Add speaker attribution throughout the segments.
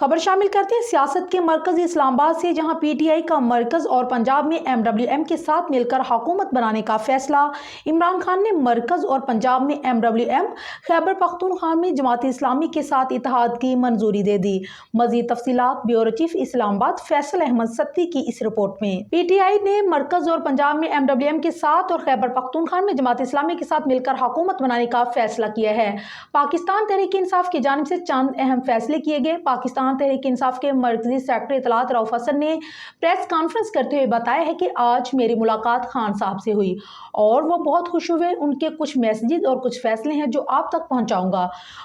Speaker 1: खबर शामिल करते हैं सियासत के मरकज इस्लाम आबाद से, जहां पीटीआई का मरकज और पंजाब में एमडब्ल्यूएम के साथ मिलकर हुकूमत बनाने का फैसला। इमरान खान ने मरकज और पंजाब में एमडब्ल्यूएम खैबर पख्तूनख्वा में जमात इस्लामी के साथ इत्तेहाद की मंजूरी दे दी। मजीद तफसीलात ब्यूरो चीफ इस्लामाबाद फैसल अहमद सत्ती की इस रिपोर्ट में। पीटीआई ने मरकज और पंजाब में एमडब्ल्यूएम के साथ और खैबर पख्तूनख्वा में जमात इस्लामी के साथ मिलकर हुकूमत बनाने का फैसला किया है। पाकिस्तान तहरीक इंसाफ की जानिब से चंद अहम फैसले किए गए। पाकिस्तान तहरीक इंसाफ के मरकजी सेक्रेटरी इत्तलात रऊफ हसन ने प्रेस कॉन्फ्रेंस करते हुए बताया है कि आज मेरी मुलाकात खान साहब से हुई और वो बहुत खुश हुए। उनके कुछ मैसेजेस और कुछ फैसले हैं जो आप तक पहुंचाऊंगा।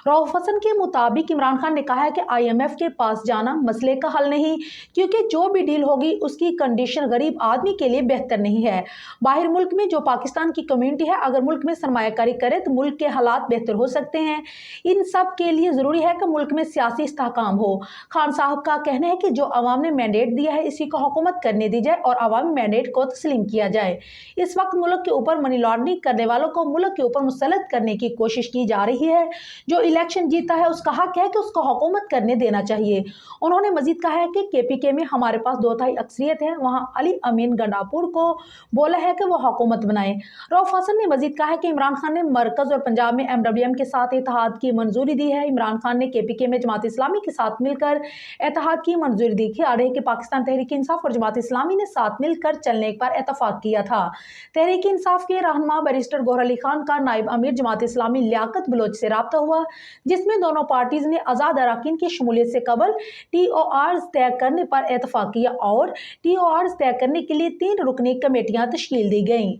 Speaker 1: रऊफ हसन के मुताबिक इमरान खान ने कहा है कि IMF के पास जाना मसले का हल नहीं, क्योंकि जो भी डील होगी उसकी कंडीशन गरीब आदमी के लिए बेहतर नहीं है। बाहर मुल्क में जो पाकिस्तान की कम्युनिटी है, अगर मुल्क में सरमायाकारी करे तो मुल्क के हालात बेहतर हो सकते हैं। इन सब के लिए जरूरी है कि मुल्क में सियासी इस्तेहकाम हो। खान साहब का कहना है कि जो अवाम ने मैंडेट दिया है इसी को हुकूमत करने दी जाए और अवामी मैंडेट को तस्लीम किया जाए। इस वक्त मुल्क के ऊपर मनी लॉन्ड्रिंग करने वालों को मुल्क के ऊपर मुसल्लत करने की कोशिश की जा रही है। जो इलेक्शन जीता है उसका हक है कि उसको हुकूमत करने देना चाहिए। उन्होंने मजीद कहा है कि KPK में हमारे पास 2/3 अक्सरियत है, वहाँ अली अमीन गंडापुर को बोला है कि वो हुकूमत बनाए। रऊफ हसन ने मजीद कहा है कि इमरान खान ने मरकज और पंजाब में MWM के साथ इत्तेहाद की मंजूरी दी है। इमरान खान ने KPK में जमात इस्लामी के साथ मिलकर इत्तेहाद की मंजूरी दी थी। कि पाकिस्तान तहरीक इंसाफ और जमात इस्लामी ने साथ मिलकर चलने पर इत्तेफाक किया था। तहरीक इंसाफ के रहनुमा बैरिस्टर गौहर अली खान का नायब अमीर जमात इस्लामी लियाकत बलोच से राब्ता हुआ, जिसमें दोनों पार्टीज ने आज़ाद अरकान की शमूलियत से कबल TORs तय करने पर इत्तेफाक किया और TORs तय करने के लिए 3 रुकनी कमेटियां तश्कील दी गईं।